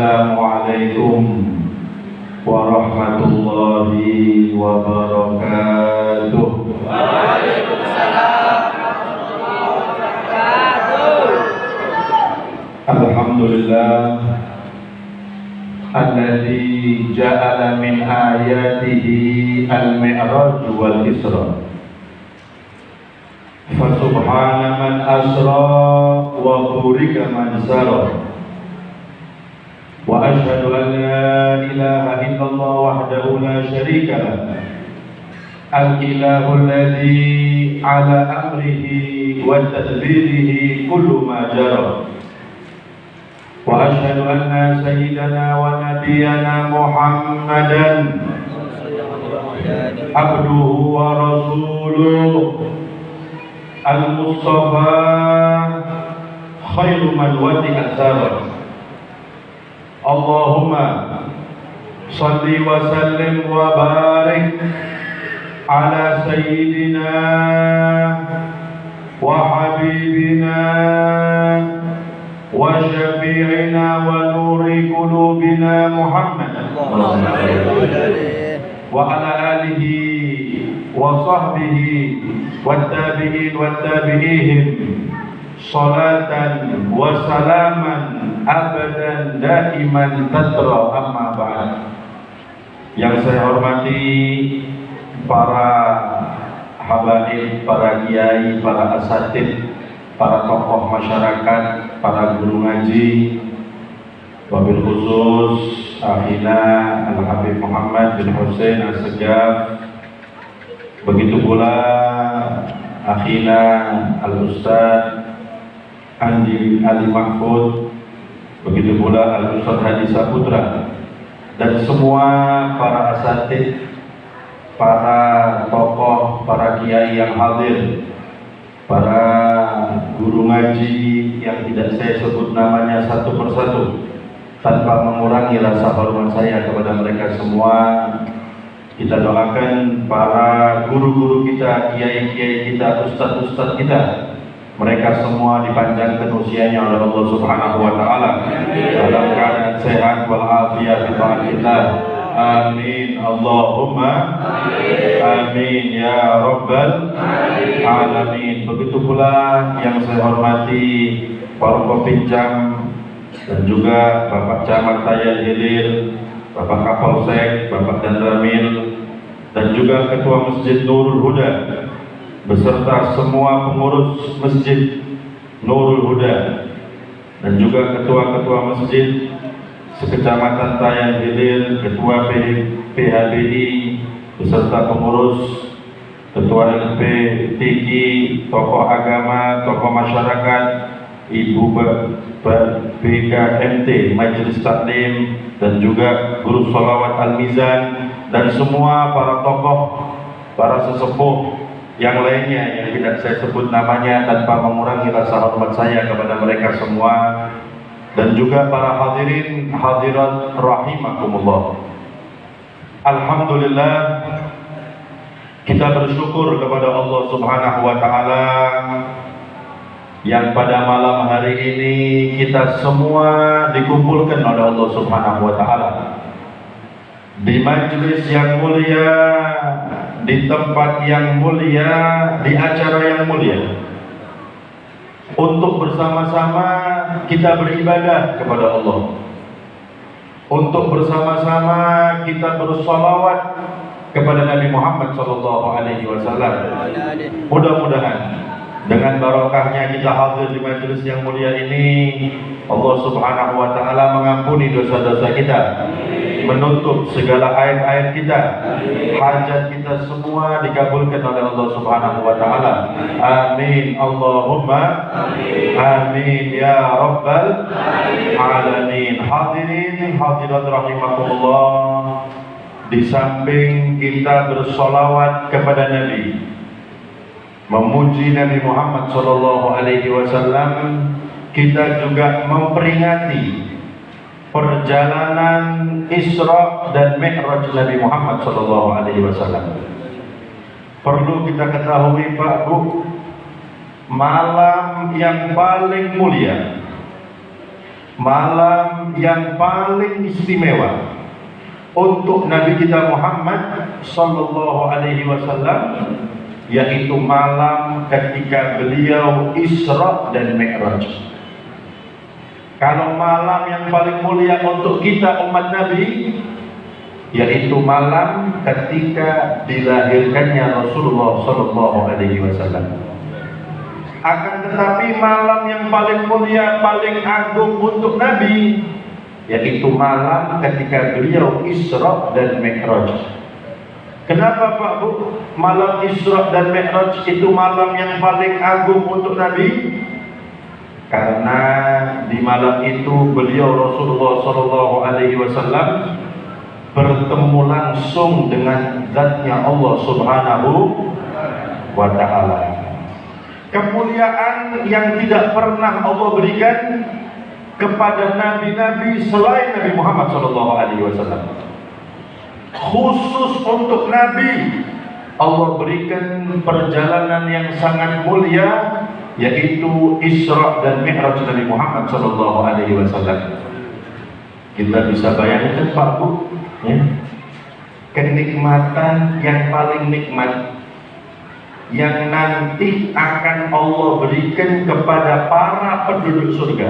Assalamualaikum warahmatullahi wabarakatuh. Waalaikumsalam warahmatullahi wabarakatuh. Alhamdulillah alladzi ja'ala min ayatihi al-mi'raj wal isra. Fa subhana man asra wa burika man sara. Wa ashhadu an la ilaha illallah wahdahu la syarika lah. Al-ilahu alladzi ala amrihi wa tadbirihi kullu ma jara. Wa ashhadu anna sayyidana wa nabiyyana Muhammadan abduhu wa rasuluh al-mustafa khairu man wadi'a sabah. Allahumma salli wa sallim wa barik ala sayyidina wa habibina wa syafi'ina wa nuri qulubina Muhammad wa ala alihi wa sahbihi wa tabi'in wa tabi'ihim salatan wa salaman abadan daiman tatra, amma ba'd. Yang saya hormati para habaib, para kiai, para asatid, para tokoh masyarakat, para guru ngaji, wabil khusus akhina Al-Habib Muhammad bin Hussein As-Segaf, begitu pula akhina Al-Ustaz Andi Ali Mahfud, begitu pula Al-Ustaz Hadi Saputra, dan semua para asatid, para tokoh, para kiai yang hadir, para guru ngaji yang tidak saya sebut namanya satu persatu tanpa mengurangi rasa hormat saya kepada mereka semua. Kita doakan para guru-guru kita, kiai-kiai kita, ustaz-ustaz kita, mereka semua dipanjangkan usianya oleh Allah Subhanahu wa taala dalam keadaan sehat wal afiat fi ta'atillah. Amin Allahumma amin ya rabbal alamin. Begitu pula yang saya hormati para pembinjam dan juga Bapak Camat Tayal Hilir, Bapak Kapolsek, Bapak Dandramil, dan juga Ketua Masjid Nurul Huda beserta semua pengurus Masjid Nurul Huda dan juga ketua-ketua masjid sekecamatan Tayan Hilir, ketua PHBI beserta pengurus, ketua LP Tiki, tokoh agama, tokoh masyarakat, Ibu BKMT, Majelis Taklim, dan juga guru sholawat Al-Mizan, dan semua para tokoh, para sesepuh yang lainnya yang tidak saya sebut namanya tanpa mengurangi rasa hormat saya kepada mereka semua, dan juga para hadirin hadirat rahimakumullah. Alhamdulillah, kita bersyukur kepada Allah Subhanahu wa taala yang pada malam hari ini kita semua dikumpulkan oleh Allah Subhanahu wa taala di majelis yang mulia, di tempat yang mulia, di acara yang mulia, untuk bersama-sama kita beribadah kepada Allah, untuk bersama-sama kita bersolawat kepada Nabi Muhammad SAW. Mudah-mudahan dengan barokahnya kita hadir di majelis yang mulia ini, Allah Subhanahu wa taala mengampuni dosa-dosa kita, menutup segala aib-aib kita, hajat kita semua dikabulkan oleh Allah Subhanahu wa taala. Amin Allahumma amin ya rabbal alamin. Hadirin hadirat rahimakumullah, di samping kita bersolawat kepada Nabi, memuji Nabi Muhammad SAW, kita juga memperingati perjalanan Isra dan Mi'raj Nabi Muhammad SAW. Perlu kita ketahui Pak Bu, malam yang paling mulia, malam yang paling istimewa untuk Nabi kita Muhammad sallallahu alaihi wasallam, yaitu malam ketika beliau Isra dan Mi'raj. Kalau malam yang paling mulia untuk kita umat Nabi, yaitu malam ketika dilahirkannya Rasulullah sallallahu alaihi wasallam. Akan tetapi malam yang paling mulia, paling agung untuk Nabi, yaitu malam ketika beliau Isra dan Mi'raj. Kenapa Pak Bu? Malam Isra dan Mi'raj itu malam yang paling agung untuk Nabi? Karena di malam itu beliau Rasulullah sallallahu alaihi wasallam bertemu langsung dengan zatnya Allah Subhanahu wa ta'ala. Kemuliaan yang tidak pernah Allah berikan kepada nabi-nabi selain Nabi Muhammad SAW. Khusus untuk Nabi, Allah berikan perjalanan yang sangat mulia, yaitu Isra dan Mi'raj Nabi Muhammad SAW. Kita bisa bayangkan Pak Bu, ya? Kenikmatan yang paling nikmat yang nanti akan Allah berikan kepada para penduduk surga.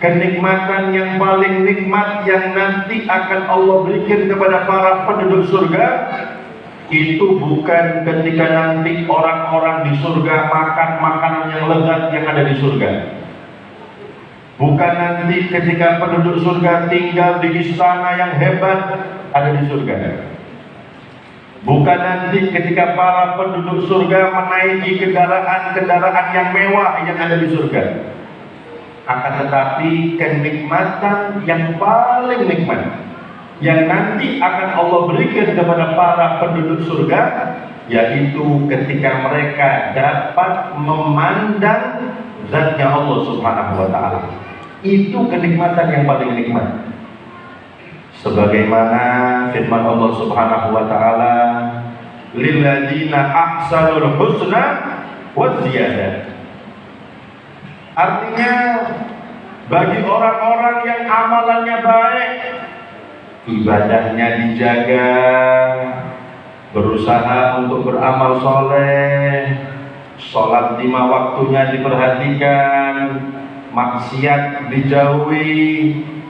Kenikmatan yang paling nikmat yang nanti akan Allah berikan kepada para penduduk surga, itu bukan ketika nanti orang-orang di surga makan makanan yang lezat yang ada di surga. Bukan nanti ketika penduduk surga tinggal di istana yang hebat ada di surga. Bukan nanti ketika para penduduk surga menaiki kendaraan-kendaraan yang mewah yang ada di surga. Akan tetapi kenikmatan yang paling nikmat yang nanti akan Allah berikan kepada para penduduk surga, yaitu ketika mereka dapat memandang zatnya Allah Subhanahu wa ta'ala. Itu kenikmatan yang paling nikmat. Sebagaimana firman Allah Subhanahu wa ta'ala, lilladzina ahsanul husna wa ziyadah. Artinya bagi orang-orang yang amalannya baik, ibadahnya dijaga, berusaha untuk beramal soleh, sholat 5 waktunya diperhatikan, maksiat dijauhi.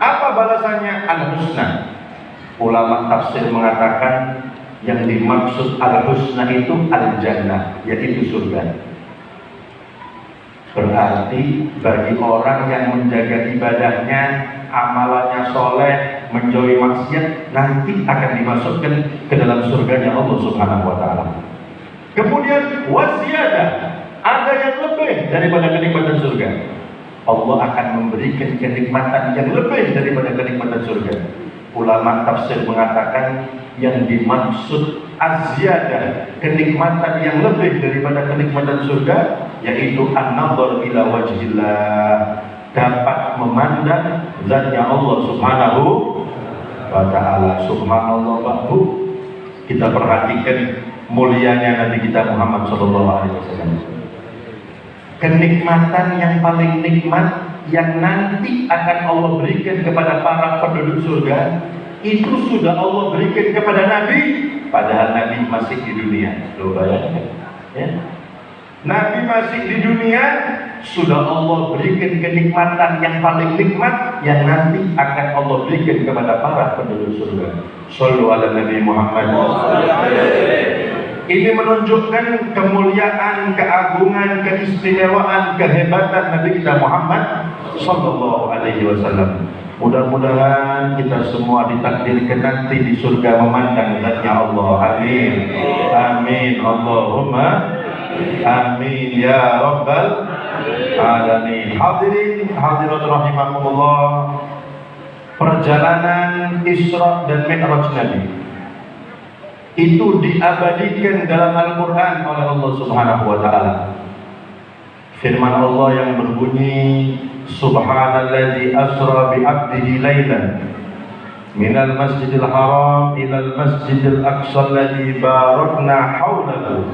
Apa balasannya? Al-husna. Ulama tafsir mengatakan yang dimaksud al-husna itu al-jannah, yaitu surga. Berarti bagi orang yang menjaga ibadahnya, amalannya soleh, menjauhi maksiat, nanti akan dimasukkan ke dalam surganya Allah Subhanahu wa ta'ala. Kemudian wasiyadah, ada yang lebih daripada kenikmatan surga. Allah akan memberikan kenikmatan yang lebih daripada kenikmatan surga. Ulama tafsir mengatakan yang dimaksud az-ziyadah, kenikmatan yang lebih daripada kenikmatan surga, yaitu an-nadhar ila wajhillah, dapat memandang zatnya Allah Subhanahu wa ta'ala. Subhanallah Pak Bu, kita perhatikan mulianya Nabi kita Muhammad SAW. Kenikmatan yang paling nikmat yang nanti akan Allah berikan kepada para penduduk surga, itu sudah Allah berikan kepada Nabi, padahal Nabi masih di dunia. Loh, bayangkan, ya? Nabi masih di dunia, sudah Allah berikan kenikmatan yang paling nikmat yang nanti akan Allah berikan kepada para penduduk surga. Shallu ala Nabi Muhammad. Ini menunjukkan kemuliaan, keagungan, keistimewaan, kehebatan Nabi kita Muhammad sallallahu alaihi wasallam. Mudah-mudahan kita semua ditakdirkan nanti di surga memandang zatnya Allah. Amin. Amin. Allahumma amin ya rabbal alamin. Hadirin hadirat rahimakumullah, perjalanan Isra dan Mi'raj Nabi itu diabadikan dalam Al-Quran oleh Allah Subhanahu wa ta'ala. Firman Allah yang berbunyi, Subhanalladzi asra bi'abdihi laylan minal masjidil haram ilal masjidil aqsa alladzi barakna hawlahu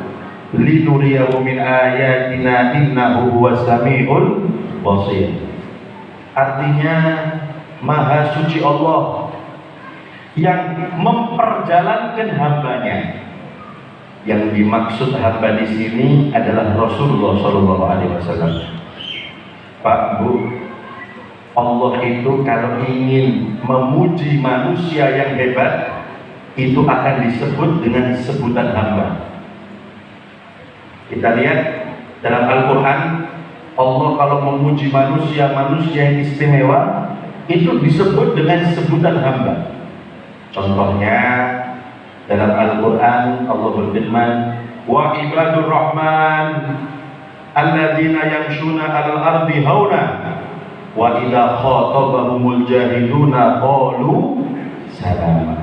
linuriyahu min ayatina innahu huwas sami'ul basir. Artinya Maha Suci Allah yang memperjalankan hambanya. Yang dimaksud hamba di sini adalah Rasulullah Shallallahu Alaihi Wasallam. Pak Bu, Allah itu kalau ingin memuji manusia yang hebat, itu akan disebut dengan sebutan hamba. Kita lihat dalam Al-Quran, Allah kalau memuji manusia yang istimewa, itu disebut dengan sebutan hamba. Contohnya dalam Al-Quran Allah berfirman, wa ibadur rahman alladzina yamshuna 'alal ardi hauna wa idza khatabahumul jahiluna qalu salama.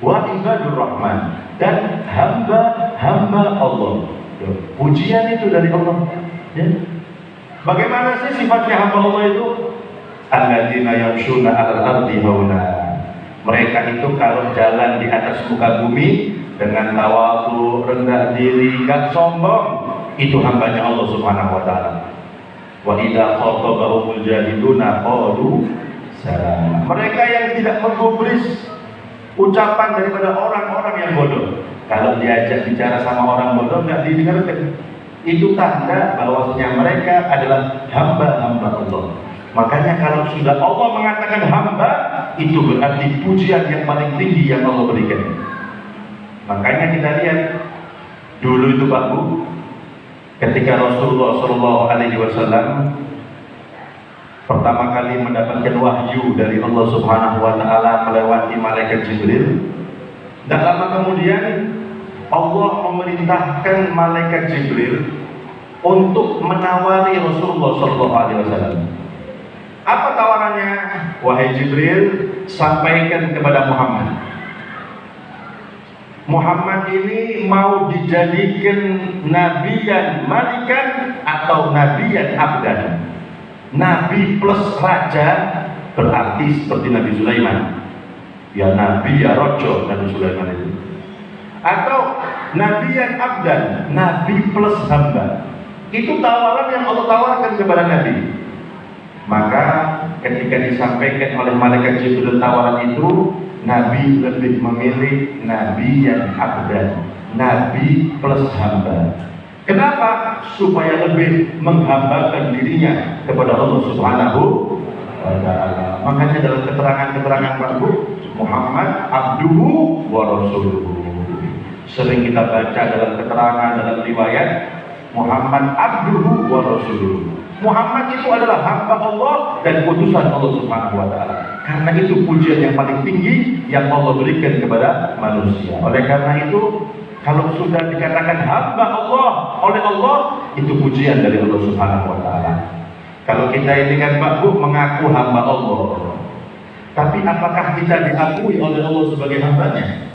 Wa ibadur rahman, dan hamba Allah. Pujian itu dari Allah. Ya. Bagaimana sih sifatnya hamba Allah itu? Alladzina yamshuna 'alal ardi hauna. Mereka itu kalau jalan di atas muka bumi dengan tawadhu, rendah diri, gak sombong, itu hambanya Allah Subhanahu wa taala. Wa idza khatabahumul jahiluna qalu salam. Mereka yang tidak menggubris ucapan daripada orang-orang yang bodoh. Kalau diajak bicara sama orang bodoh enggak didengarkan. Itu tanda bahwasanya mereka adalah hamba-hamba Allah. Makanya kalau sudah Allah mengatakan hamba, itu berarti pujian yang paling tinggi yang Allah berikan. Makanya kita lihat dulu itu Pak Bu, ketika Rasulullah Shallallahu Alaihi Wasallam pertama kali mendapatkan wahyu dari Allah Subhanahu Wa Taala melewati malaikat Jibril, dan lama kemudian Allah memerintahkan malaikat Jibril untuk menawari Rasulullah Shallallahu Alaihi Wasallam. Apa tawarannya? Wahai Jibril, sampaikan kepada Muhammad. Muhammad ini mau dijadikan nabiyan malikan atau nabiyan abdan. Nabi plus raja berarti seperti Nabi Sulaiman. Ya nabi ya rojo Nabi Sulaiman itu. Atau nabiyan abdan, nabi plus hamba. Itu tawaran yang Allah tawarkan kepada Nabi. Maka ketika disampaikan oleh malaikat Jibril tawaran itu, Nabi lebih memilih nabi yang abdan, nabi plus hamba. Kenapa? Supaya lebih menghambakan dirinya kepada Allah Subhanahu wa Ta'ala. Makanya dalam keterangan-keterangan Pak Bu, Muhammad abduhu wa rasuluhu. Sering kita baca dalam keterangan, dalam riwayat, Muhammad abduhu wa rasuluhu. Muhammad itu adalah hamba Allah dan utusan Allah Subhanahu wa Ta'ala. Karena itu pujian yang paling tinggi yang Allah berikan kepada manusia. Oleh karena itu, kalau sudah dikatakan hamba Allah oleh Allah, itu pujian dari Allah Subhanahu wa Ta'ala. Kalau kita ini kan Pak Bu mengaku hamba Allah, tapi apakah kita diakui oleh Allah sebagai hambanya?